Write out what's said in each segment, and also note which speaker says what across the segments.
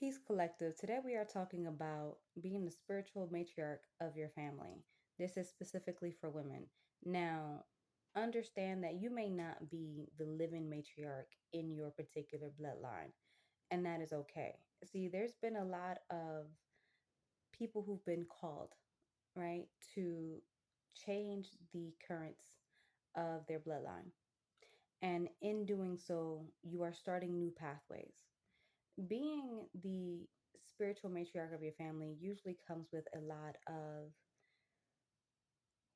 Speaker 1: Peace Collective. Today we are talking about being the spiritual matriarch of your family. This is specifically for women. Now, understand that you may not be the living matriarch in your particular bloodline, and that is okay. See, there's been a lot of people who've been called, right, to change the currents of their bloodline. And in doing so, you are starting new pathways. Being the spiritual matriarch of your family usually comes with a lot of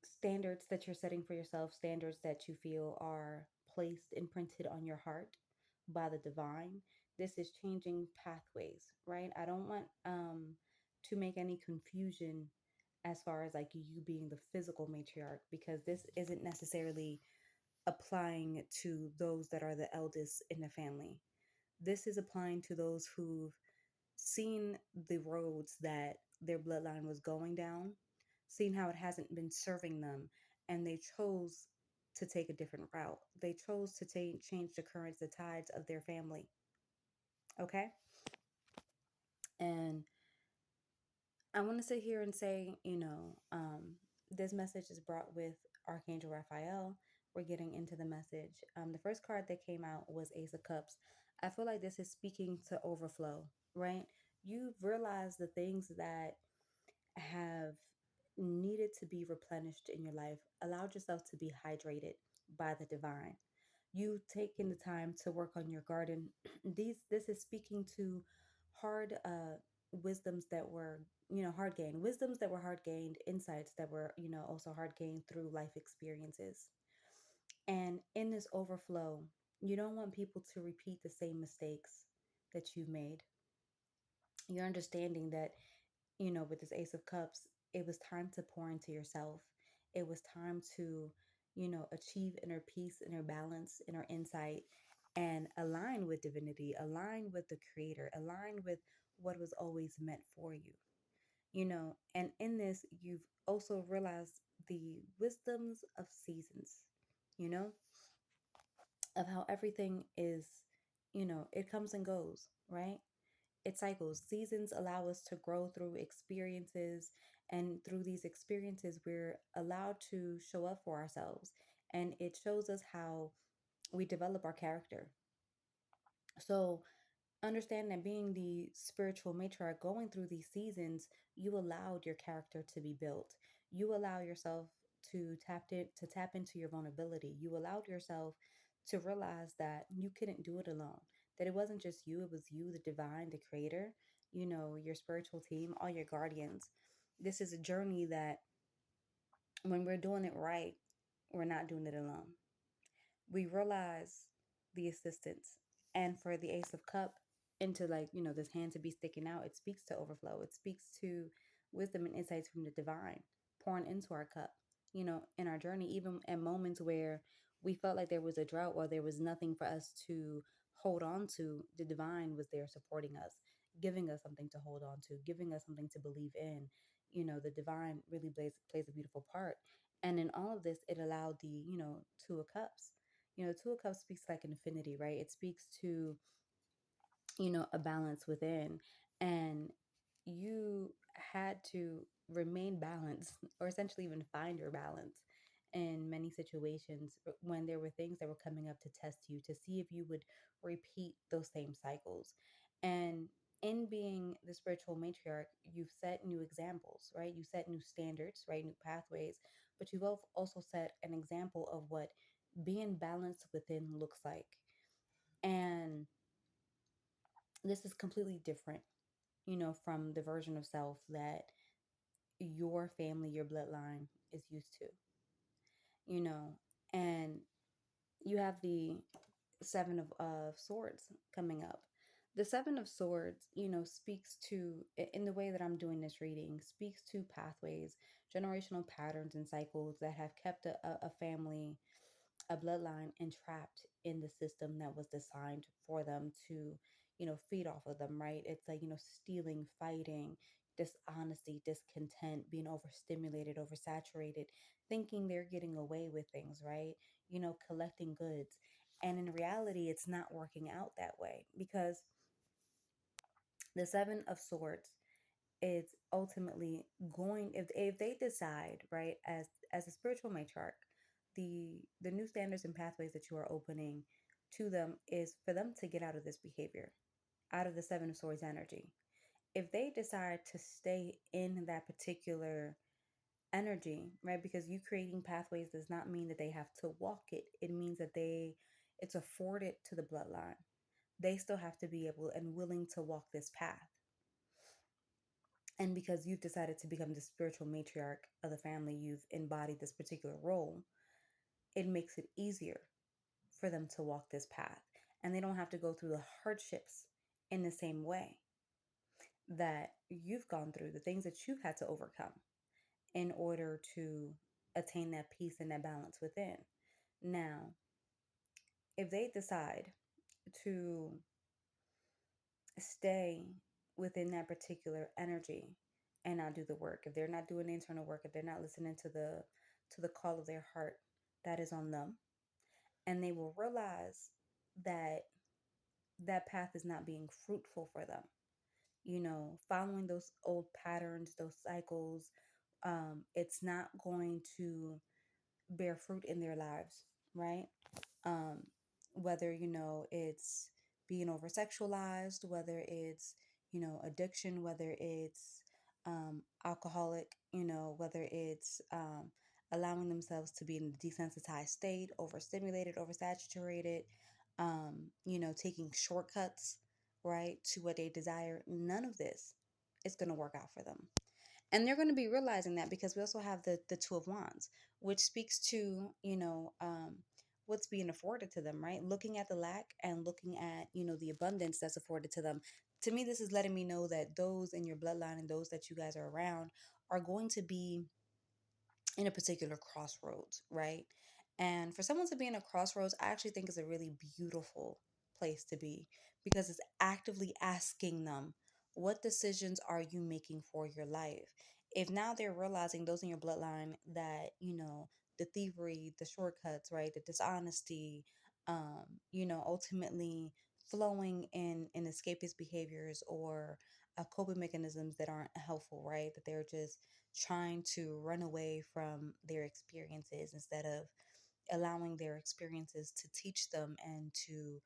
Speaker 1: standards that you're setting for yourself, standards that you feel are placed, imprinted on your heart by the divine. This is changing pathways, right? I don't want to make any confusion as far as like you being the physical matriarch, because this isn't necessarily applying to those that are the eldest in the family. This is applying to those who've seen the roads that their bloodline was going down, seen how it hasn't been serving them, and they chose to take a different route. They chose to change the currents, the tides of their family. Okay? And I want to sit here and say, this message is brought with Archangel Raphael. We're getting into the message. The first card that came out was Ace of Cups. I feel like this is speaking to overflow, right? You've realized the things that have needed to be replenished in your life. Allowed yourself to be hydrated by the divine. You've taken the time to work on your garden. This is speaking to hard wisdoms that were, hard gained. Wisdoms that were hard gained, insights that were, also hard gained through life experiences. And in this overflow, you don't want people to repeat the same mistakes that you've made. You're understanding that, with this Ace of Cups, it was time to pour into yourself. It was time to, achieve inner peace, inner balance, inner insight, and align with divinity, align with the creator, align with what was always meant for you, And in this, you've also realized the wisdoms of seasons, you know, of how everything is, it comes and goes, right? It cycles. Seasons allow us to grow through experiences, and through these experiences, we're allowed to show up for ourselves. And it shows us how we develop our character. So, understand that being the spiritual matriarch going through these seasons, you allowed your character to be built. You allow yourself to tap into your vulnerability. You allowed yourself to realize that you couldn't do it alone. That it wasn't just you, it was you, the divine, the creator, your spiritual team, all your guardians. This is a journey that when we're doing it right, we're not doing it alone. We realize the assistance. And for the Ace of Cup, into like, this hand to be sticking out, it speaks to overflow. It speaks to wisdom and insights from the divine pouring into our cup, in our journey, even at moments where we felt like there was a drought or there was nothing for us to hold on to. The divine was there supporting us, giving us something to hold on to, giving us something to believe in. The divine really plays a beautiful part. And in all of this, it allowed the, Two of Cups. Two of Cups speaks like an infinity, right? It speaks to, a balance within. And you had to remain balanced or essentially even find your balance in many situations when there were things that were coming up to test you, to see if you would repeat those same cycles. And in being the spiritual matriarch, you've set new examples, right? You set new standards, right? New pathways, but you've also set an example of what being balanced within looks like. And this is completely different, from the version of self that your family, your bloodline is used to, you know, and you have the Seven of Swords coming up. The Seven of Swords, speaks to, in the way that I'm doing this reading, speaks to pathways, generational patterns and cycles that have kept a family, a bloodline entrapped in the system that was designed for them to, feed off of them, right? It's like, stealing, fighting, dishonesty, discontent, being overstimulated, oversaturated, thinking they're getting away with things, right? Collecting goods. And in reality, it's not working out that way, because The Seven of Swords, it's ultimately going, if they decide, right, as a spiritual matriarch, the new standards and pathways that you are opening to them is for them to get out of this behavior, out of the Seven of Swords energy. If they decide to stay in that particular energy, right? Because you creating pathways does not mean that they have to walk it. It means that it's afforded to the bloodline. They still have to be able and willing to walk this path. And because you've decided to become the spiritual matriarch of the family, you've embodied this particular role, it makes it easier for them to walk this path. And they don't have to go through the hardships in the same way that you've gone through, the things that you've had to overcome in order to attain that peace and that balance within. Now, if they decide to stay within that particular energy and not do the work, if they're not doing the internal work, if they're not listening to the call of their heart, that is on them. And they will realize that that path is not being fruitful for them. Following those old patterns, those cycles, it's not going to bear fruit in their lives, right? um, Whether it's being over sexualized, whether it's addiction, whether it's alcoholic, whether it's allowing themselves to be in a desensitized state, overstimulated, oversaturated, taking shortcuts, right, to what they desire. None of this is going to work out for them, and they're going to be realizing that, because we also have the Two of Wands, which speaks to what's being afforded to them, right? Looking at the lack and looking at the abundance that's afforded to them. To me, this is letting me know that those in your bloodline and those that you guys are around are going to be in a particular crossroads, right? And for someone to be in a crossroads, I actually think is a really beautiful place to be, because it's actively asking them, what decisions are you making for your life? If now they're realizing, those in your bloodline, that, the thievery, the shortcuts, right, the dishonesty, ultimately flowing in escapist behaviors or coping mechanisms that aren't helpful, right? That they're just trying to run away from their experiences instead of allowing their experiences to teach them and to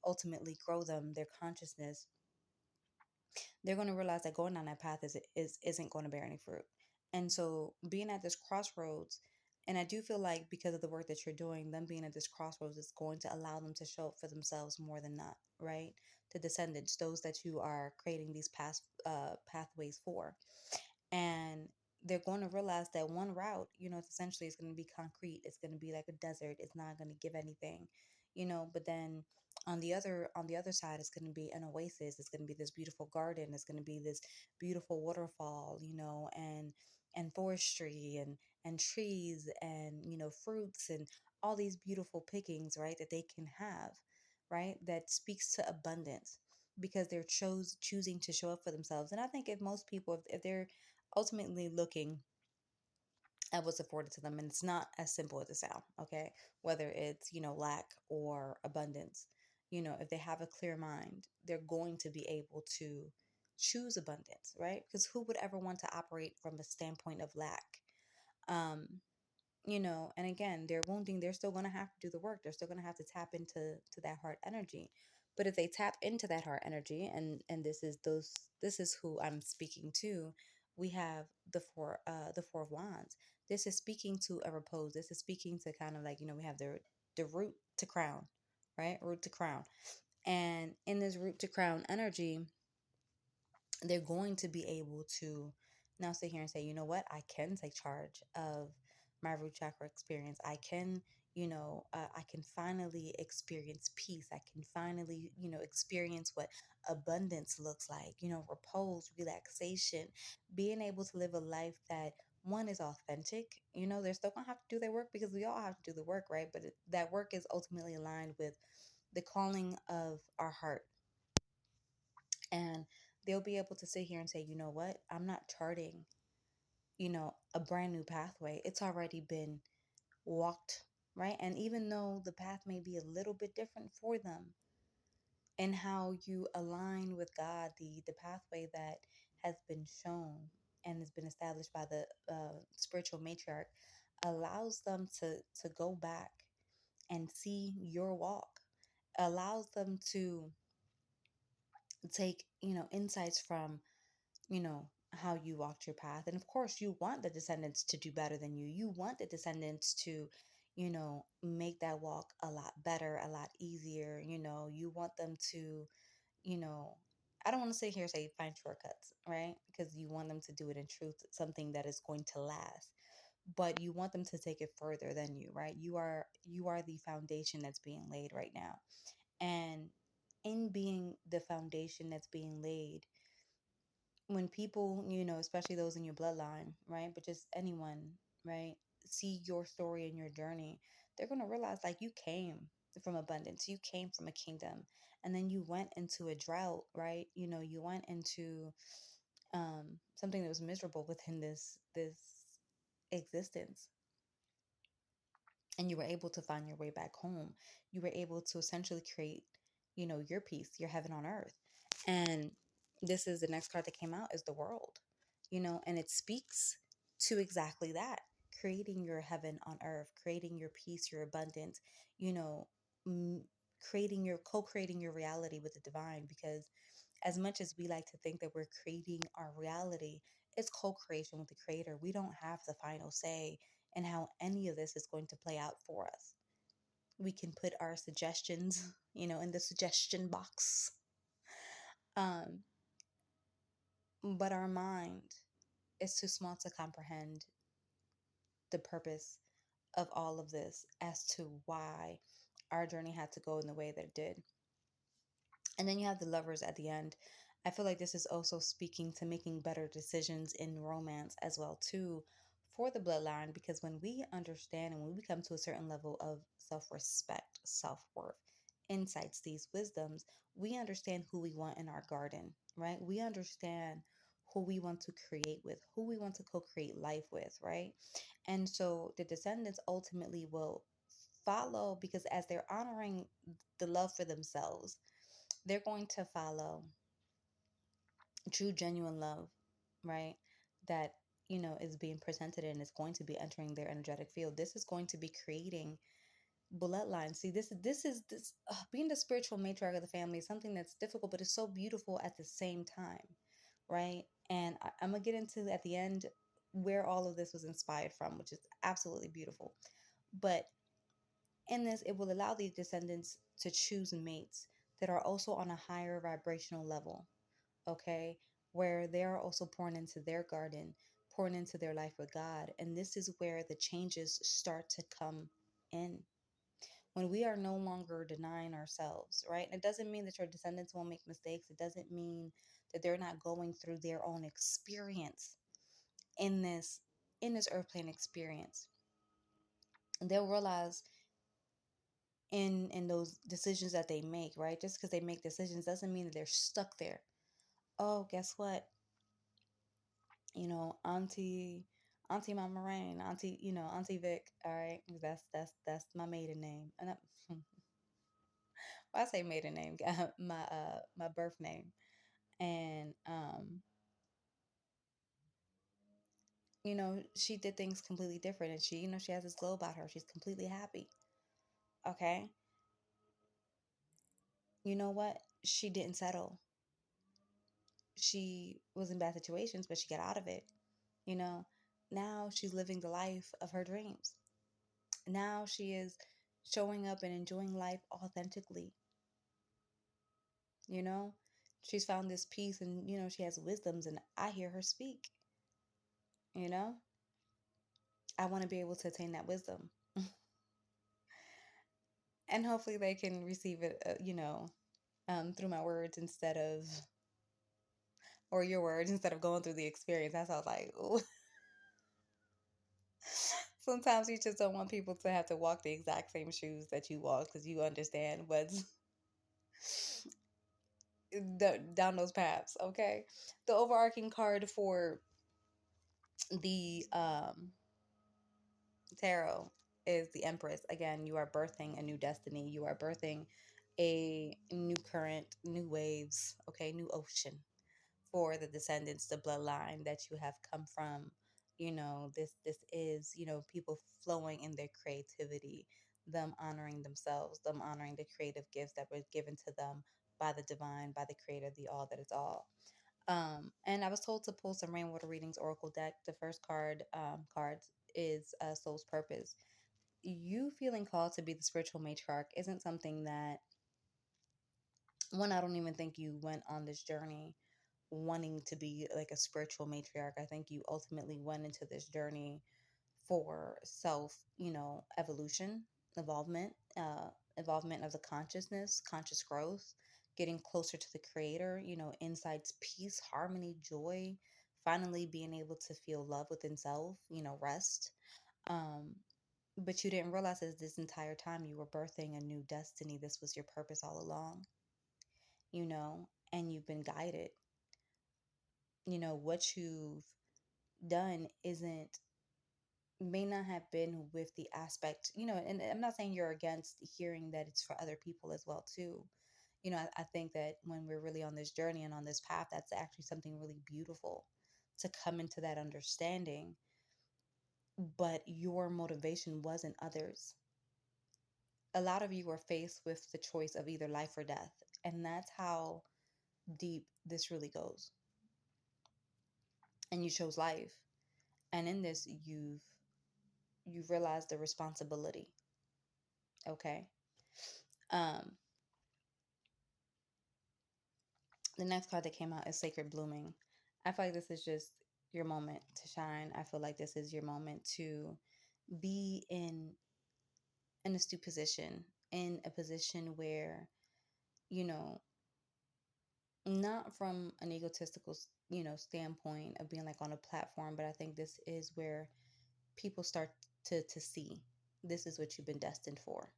Speaker 1: ultimately grow them, their consciousness. They're going to realize that going down that path isn't going to bear any fruit. And so being at this crossroads, and I do feel like, because of the work that you're doing, them being at this crossroads is going to allow them to show up for themselves more than not, right? The descendants, those that you are creating these past pathways for. And they're going to realize that one route, it's essentially, it's going to be concrete, it's going to be like a desert, it's not going to give anything, but then on the other side, it's going to be an oasis, it's going to be this beautiful garden, it's going to be this beautiful waterfall, and forestry and trees and fruits and all these beautiful pickings, right, that they can have, right, that speaks to abundance, because they're choosing to show up for themselves. And I think if most people, if they're ultimately looking at what's afforded to them, and it's not as simple as it sounds, okay, whether it's lack or abundance, if they have a clear mind, they're going to be able to choose abundance, right? Because who would ever want to operate from a standpoint of lack? um and again, they're wounding, they're still going to have to do the work, they're still going to have to tap into that heart energy. But if they tap into that heart energy, and this is who I'm speaking to, we have the Four of Wands. This is speaking to a repose, this is speaking to kind of like, we have the root to crown, right? Root to crown. And in this root to crown energy, they're going to be able to now sit here and say, you know what, I can take charge of my root chakra experience. I can finally experience peace. I can finally, experience what abundance looks like, repose, relaxation, being able to live a life that, one, is authentic. They're still gonna have to do their work, because we all have to do the work, right? But that work is ultimately aligned with the calling of our heart. And they'll be able to sit here and say, you know what, I'm not charting, a brand new pathway. It's already been walked, right? And even though the path may be a little bit different for them, and how you align with God, the pathway that has been shown and has been established by the spiritual matriarch allows them to go back and see your walk, allows them to take, insights from, how you walked your path. And of course, you want the descendants to do better than you. You want the descendants to, make that walk a lot better, a lot easier. You want them to, you know, I don't want to sit here and say find shortcuts, right? Because you want them to do it in truth, something that is going to last. But you want them to take it further than you, right? You are the foundation that's being laid right now. And in being the foundation that's being laid, when people, especially those in your bloodline, right? But just anyone, right? See your story and your journey, they're going to realize like you came from abundance, you came from a kingdom, and then you went into a drought, right? You went into something that was miserable within this existence, and you were able to find your way back home. You were able to essentially create, your peace, your heaven on earth. And this is the next card that came out is the world, and it speaks to exactly that, creating your heaven on earth, creating your peace, your abundance, you know, m- creating your co-creating your reality with the divine. Because as much as we like to think that we're creating our reality, it's co-creation with the creator. We don't have the final say in how any of this is going to play out for us. We can put our suggestions, in the suggestion box. Um, but our mind is too small to comprehend the purpose of all of this as to why our journey had to go in the way that it did. And then you have the lovers at the end. I feel like this is also speaking to making better decisions in romance as well too, for the bloodline. Because when we understand and when we come to a certain level of self-respect, self-worth, insights, these wisdoms, we understand who we want in our garden, right? We understand who we want to create with, who we want to co-create life with, right? And so the descendants ultimately will follow, because as they're honoring the love for themselves, they're going to follow true, genuine love, right? That, is being presented and is going to be entering their energetic field. This is going to be creating bloodlines. See, this being the spiritual matriarch of the family is something that's difficult, but it's so beautiful at the same time, right? And I'm gonna get into at the end where all of this was inspired from, which is absolutely beautiful. But in this, it will allow these descendants to choose mates that are also on a higher vibrational level, okay? Where they are also pouring into their garden, pouring into their life with God. And this is where the changes start to come in. When we are no longer denying ourselves, right? And it doesn't mean that your descendants won't make mistakes. It doesn't mean that they're not going through their own experience in this earth plane experience. And they'll realize in those decisions that they make, right? Just because they make decisions doesn't mean that they're stuck there. Oh, guess what? Auntie Mama Rain, Auntie Vic. All right, that's my maiden name, and well, I say maiden name, my birth name, and she did things completely different, and she has this glow about her. She's completely happy. Okay, you know what? She didn't settle. She was in bad situations, but she got out of it. You know, now she's living the life of her dreams. Now she is showing up and enjoying life authentically. you know she's found this peace, and she has wisdoms, and I hear her speak. you know I want to be able to attain that wisdom, and hopefully they can receive it, through my words instead of, or your words instead of going through the experience. That's how, like, ooh. Sometimes you just don't want people to have to walk the exact same shoes that you walk, because you understand what's down those paths. Okay, the overarching card for the tarot is the Empress. Again, you are birthing a new destiny. You are birthing a new current, new waves, okay, new ocean for the descendants, the bloodline that you have come from. This is, people flowing in their creativity, them honoring themselves, them honoring the creative gifts that were given to them by the divine, by the creator, the all that is all. And I was told to pull some Rainwater Readings Oracle deck. The first cards is Soul's Purpose. You feeling called to be the spiritual matriarch isn't something that, one, I don't even think you went on this journey wanting to be like a spiritual matriarch. I think you ultimately went into this journey for self, evolution, evolvement, evolvement of the consciousness, conscious growth, getting closer to the creator, insights, peace, harmony, joy, finally being able to feel love within self, rest. Um, but you didn't realize that this entire time you were birthing a new destiny. This was your purpose all along, and you've been guided. What you've done isn't, may not have been with the aspect, and I'm not saying you're against hearing that it's for other people as well too. I think that when we're really on this journey and on this path, that's actually something really beautiful to come into that understanding. But your motivation wasn't others. A lot of you are faced with the choice of either life or death, and that's how deep this really goes. And you chose life, and in this you've realized the responsibility. Okay. um the next card that came out is Sacred Blooming. I feel like this is just your moment to shine. I feel like this is your moment to be in a astute position, in a position where, you know not from an egotistical, standpoint of being like on a platform, but I think this is where people start to see, this is what you've been destined for.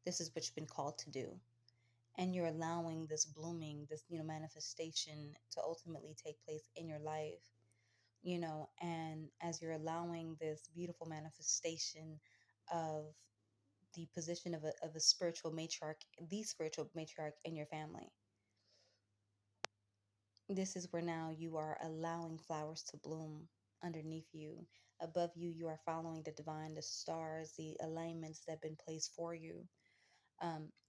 Speaker 1: This is what you've been called to do. And you're allowing this blooming, this, manifestation to ultimately take place in your life. And as you're allowing this beautiful manifestation of the position of a spiritual matriarch, the spiritual matriarch in your family, this is where now you are allowing flowers to bloom underneath you. Above you, you are following the divine, the stars, the alignments that have been placed for you.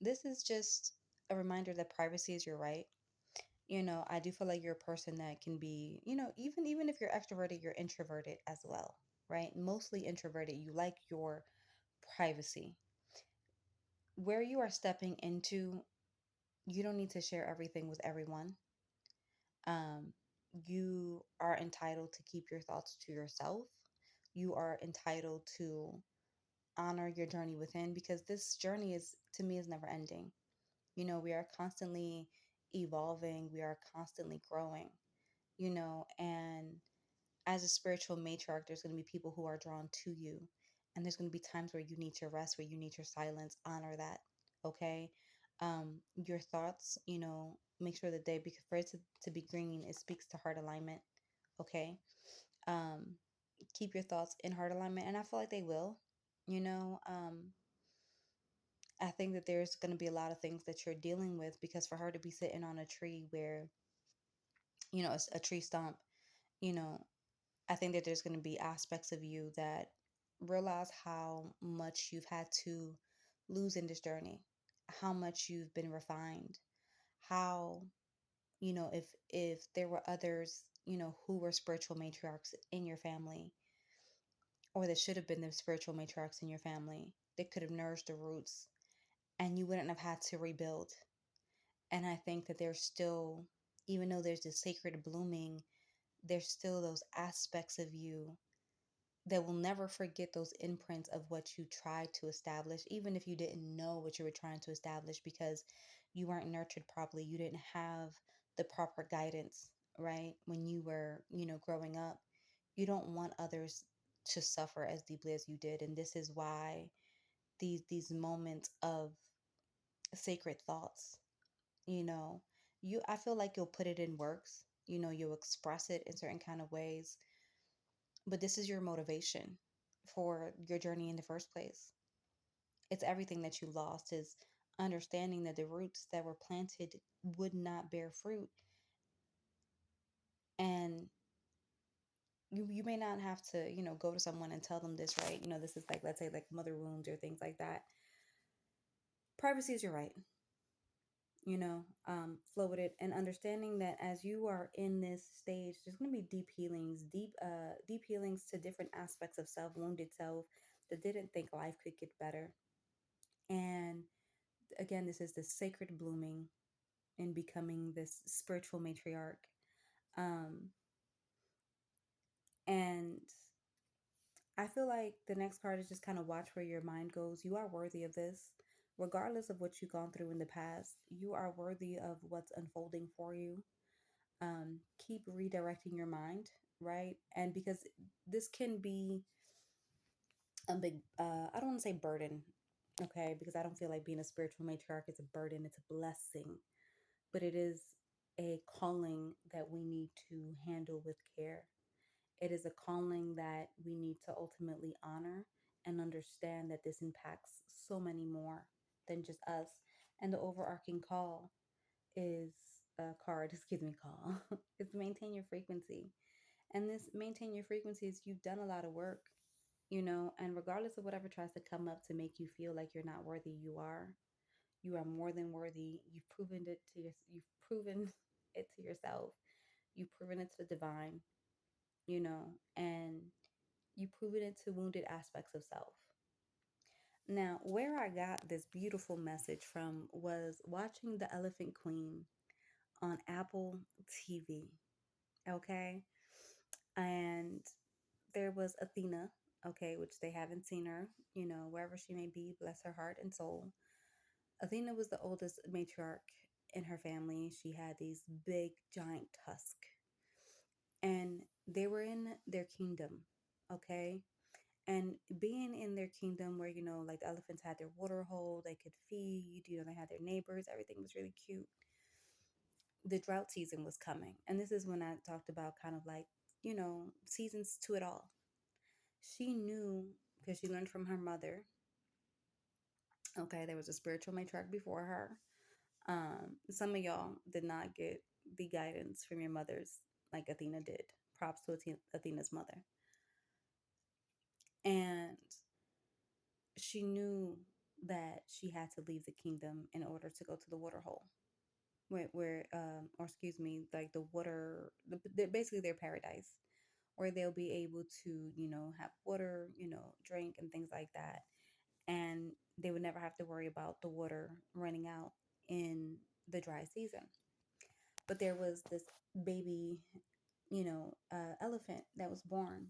Speaker 1: This is just a reminder that privacy is your right. I do feel like you're a person that can be, even if you're extroverted, you're introverted as well, right? Mostly introverted. You like your privacy. Where you are stepping into, you don't need to share everything with everyone. Um, you are entitled to keep your thoughts to yourself. You are entitled to honor your journey within, because this journey is, to me, is never ending. We are constantly evolving, we are constantly growing, and as a spiritual matriarch, there's going to be people who are drawn to you. And there's going to be times where you need your rest, where you need your silence. Honor that. Okay. Your thoughts, make sure that they be for it to be green. It speaks to heart alignment. Okay. Um, keep your thoughts in heart alignment. And I feel like they will, you know, um, I think that there's going to be a lot of things that you're dealing with, because for her to be sitting on a tree where, a tree stump, you know, I think that there's going to be aspects of you that realize how much you've had to lose in this journey, how much you've been refined, how, if there were others, who were spiritual matriarchs in your family, or that should have been the spiritual matriarchs in your family, that could have nourished the roots and you wouldn't have had to rebuild. And I think that there's still, even though there's this sacred blooming, there's still those aspects of you that will never forget those imprints of what you tried to establish, even if you didn't know what you were trying to establish, because you weren't nurtured properly. You didn't have the proper guidance, right? When you were, growing up, you don't want others to suffer as deeply as you did. And this is why these moments of sacred thoughts, you know, I feel like you'll put it in works, you'll express it in certain kind of ways, but this is your motivation for your journey in the first place. It's everything that you lost, is understanding that the roots that were planted would not bear fruit. And you may not have to, go to someone and tell them this, right? This is like, let's say, like mother wounds or things like that. Privacy is your right. Flow with it, and understanding that as you are in this stage, there's going to be deep healings to different aspects of self, wounded self that didn't think life could get better. And again, this is the sacred blooming and becoming this spiritual matriarch. Um, and I feel like the next card is just kind of watch where your mind goes. You are worthy of this. Regardless of what you've gone through in the past, you are worthy of what's unfolding for you. Keep redirecting your mind, right? And because this can be a big, I don't want to say burden, okay? Because I don't feel like being a spiritual matriarch is a burden, it's a blessing, but it is a calling that we need to handle with care. It is a calling that we need to ultimately honor and understand that this impacts so many more than just us. And the overarching call is call is maintain your frequency. And this maintain your frequencies, you've done a lot of work, and regardless of whatever tries to come up to make you feel like you're not worthy, you are. You are more than worthy. You've proven it to yourself. You've proven it to the divine, and you've proven it to wounded aspects of self. Now, where I got this beautiful message from was watching The Elephant Queen on Apple TV. Okay. And there was Athena, okay, which they haven't seen her, wherever she may be, bless her heart and soul. Athena was the oldest matriarch in her family. She had these big, giant tusks, and they were in their kingdom, okay? And being in their kingdom where, like the elephants had their water hole, they could feed, they had their neighbors, everything was really cute. The drought season was coming. And this is when I talked about kind of like, seasons to it all. She knew because she learned from her mother. Okay, there was a spiritual matriarch before her. Some of y'all did not get the guidance from your mothers like Athena did. Props to Athena's mother. And she knew that she had to leave the kingdom in order to go to the water hole. Or excuse me, like the water, basically their paradise, where they'll be able to, have water, drink and things like that. And they would never have to worry about the water running out in the dry season. But there was this baby, elephant that was born,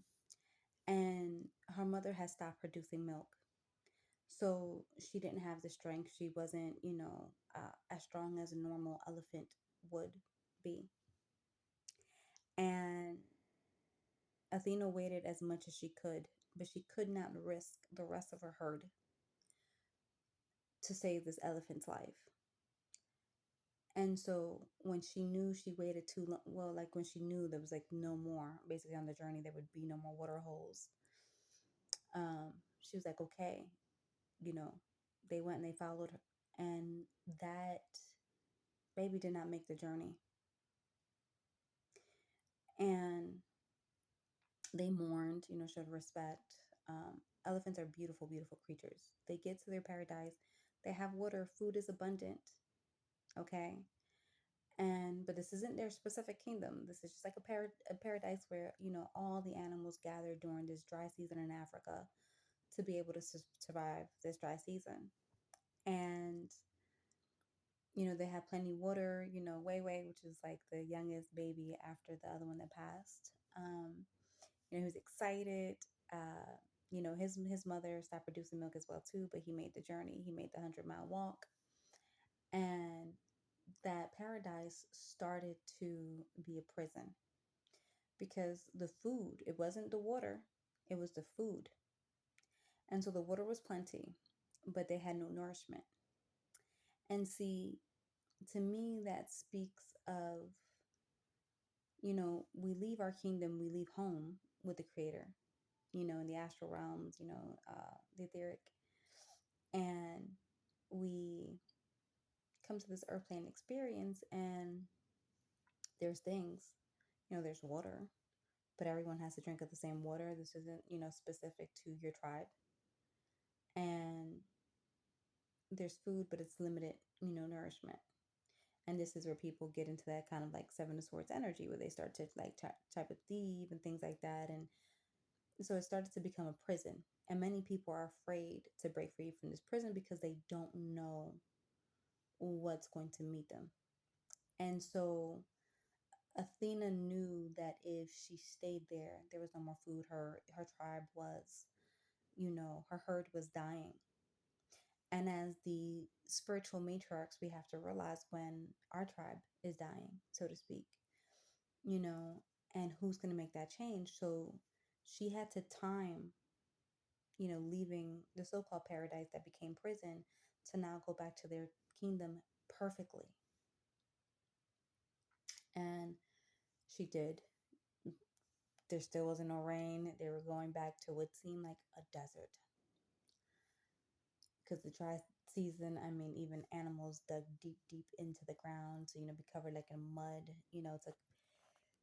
Speaker 1: and her mother had stopped producing milk. So she didn't have the strength. She wasn't, as strong as a normal elephant would be. And Athena waited as much as she could, but she could not risk the rest of her herd to save this elephant's life. And so when she knew she waited too long, well, like when she knew there was like no more, basically on the journey, there would be no more water holes. She was like, okay, you know, they went and they followed her, and that baby did not make the journey. And they mourned, showed respect. Elephants are beautiful, beautiful creatures. They get to their paradise, they have water, food is abundant, okay? And but this isn't their specific kingdom. This is just like a paradise where all the animals gather during this dry season in Africa to be able to survive this dry season. And they have plenty water. Wei Wei, which is like the youngest baby after the other one that passed. He was excited. His mother stopped producing milk as well too, but he made the journey. He made the 100-mile walk, and that paradise started to be a prison because the food, it wasn't the water, it was the food. And so the water was plenty, but they had no nourishment. And see, to me, that speaks of, we leave our kingdom, we leave home with the creator, in the astral realms, the etheric. And we come to this earth plane experience, and there's things, there's water, but everyone has to drink of the same water. This isn't, specific to your tribe. And there's food, but it's limited, nourishment. And this is where people get into that kind of like Seven of Swords energy, where they start to like type of thieve and things like that. And so it started to become a prison. And many people are afraid to break free from this prison because they don't know what's going to meet them. And so Athena knew that if she stayed there, there was no more food. Her tribe was, her herd was dying. And as the spiritual matriarchs, we have to realize when our tribe is dying, so to speak, you know, and who's going to make that change. So she had to time, leaving the so called paradise that became prison to now go back to their kingdom perfectly. And she did. There still wasn't no rain. They were going back to what seemed like a desert. Because the dry season, I mean, even animals dug deep, deep into the ground. So, be covered like in mud, to,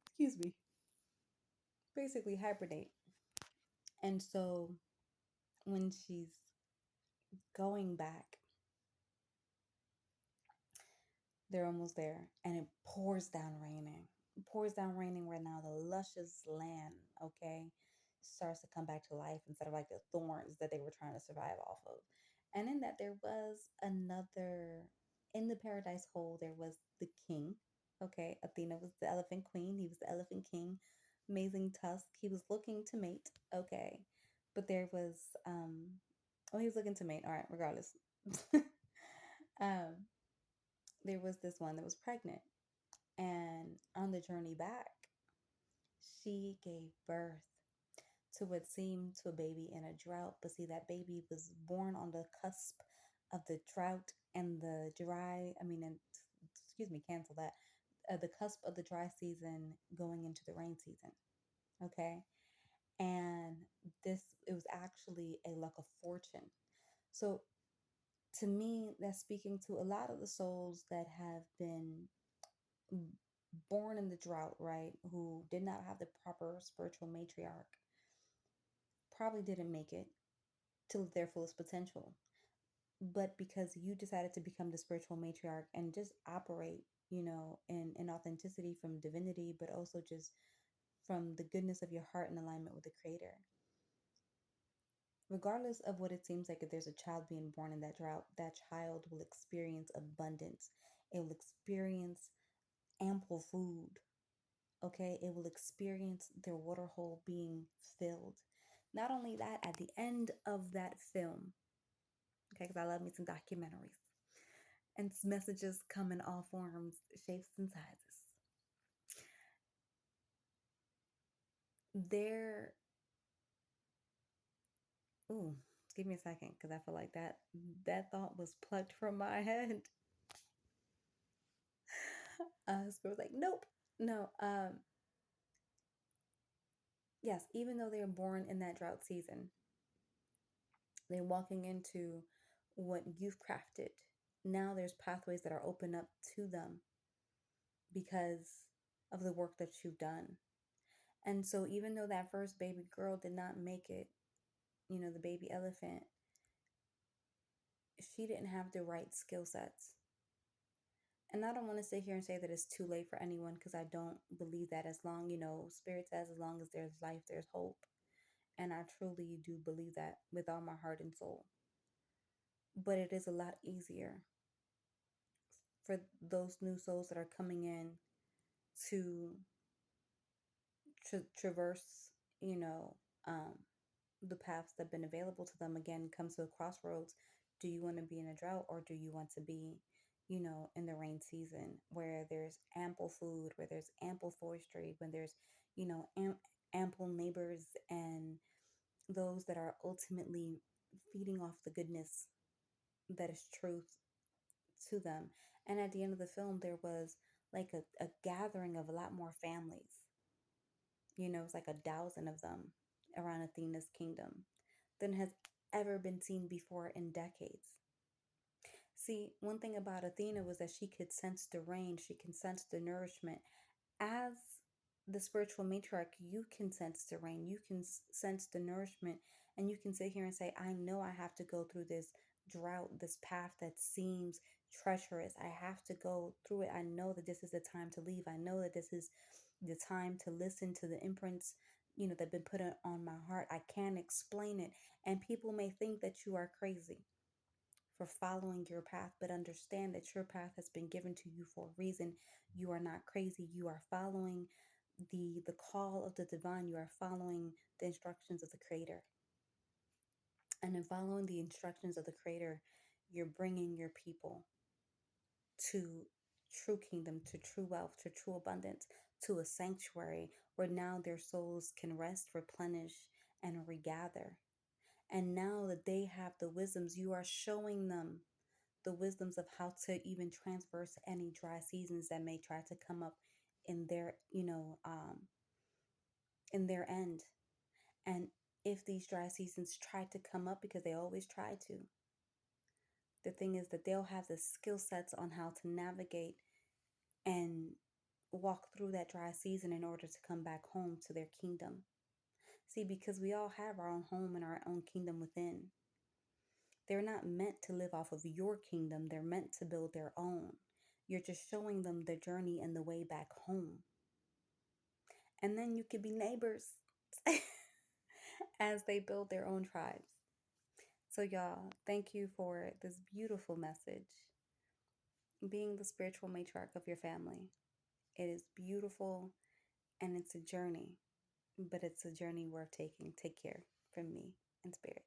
Speaker 1: excuse me, basically hibernate. And so when she's going back, they're almost there, and it pours down raining. It pours down raining where now the luscious land, okay, starts to come back to life instead of like the thorns that they were trying to survive off of. And in that, there was another, in the paradise hole, there was the king, okay. Athena was the elephant queen, he was the elephant king, amazing tusk. He was looking to mate, okay. But there was, he was looking to mate, all right, regardless. um, there was this one that was pregnant. And on the journey back, she gave birth to what seemed to a baby in a drought. But see, that baby was born on the cusp of the drought and the dry, and excuse me, cancel that. The cusp of the dry season going into the rain season. Okay. And it was actually a luck of fortune. So to me, that's speaking to a lot of the souls that have been born in the drought, right? Who did not have the proper spiritual matriarch, probably didn't make it to their fullest potential. But because you decided to become the spiritual matriarch and just operate, in authenticity from divinity, but also just from the goodness of your heart in alignment with the creator. Regardless of what it seems like, if there's a child being born in that drought, that child will experience abundance. It will experience ample food. Okay, it will experience their water hole being filled. Not only that, at the end of that film, okay, because I love me some documentaries, and messages come in all forms, shapes, and sizes. There, ooh, give me a second, because I feel like that thought was plucked from my head. Spirit was like, nope, no. Yes, even though they are born in that drought season, they're walking into what you've crafted. Now there's pathways that are open up to them because of the work that you've done. And so even though that first baby girl did not make it, the baby elephant, she didn't have the right skill sets. And I don't want to sit here and say that it's too late for anyone, because I don't believe that. As long, Spirit says, as long as there's life, there's hope. And I truly do believe that with all my heart and soul. But it is a lot easier for those new souls that are coming in to traverse, um, the paths that have been available to them. Again, comes to a crossroads. Do you want to be in a drought, or do you want to be, in the rain season where there's ample food, where there's ample forestry, when there's, ample neighbors and those that are ultimately feeding off the goodness that is truth to them. And at the end of the film, there was like a gathering of a lot more families. It's like 1,000 of them around Athena's kingdom than has ever been seen before in decades. See, one thing about Athena was that she could sense the rain, she can sense the nourishment. As the spiritual matriarch, you can sense the rain, you can sense the nourishment, and you can sit here and say, I know I have to go through this drought, this path that seems treacherous. I have to go through it. I know that this is the time to leave. I know that this is the time to listen to the imprints, that have been put on my heart. I can't explain it. And people may think that you are crazy for following your path, but understand that your path has been given to you for a reason. You are not crazy. You are following the call of the divine. You are following the instructions of the creator. And in following the instructions of the creator, you're bringing your people to true kingdom, to true wealth, to true abundance, to a sanctuary where now their souls can rest, replenish, and regather. And now that they have the wisdoms, you are showing them the wisdoms of how to even transverse any dry seasons that may try to come up in their, in their end. And if these dry seasons try to come up, because they always try to, the thing is that they'll have the skill sets on how to navigate and walk through that dry season in order to come back home to their kingdom. See, because we all have our own home and our own kingdom within. They're not meant to live off of your kingdom, they're meant to build their own. You're just showing them the journey and the way back home. And then you could be neighbors as they build their own tribes. So, y'all, thank you for this beautiful message. Being the spiritual matriarch of your family. It is beautiful and it's a journey, but it's a journey worth taking. Take care from me in spirit.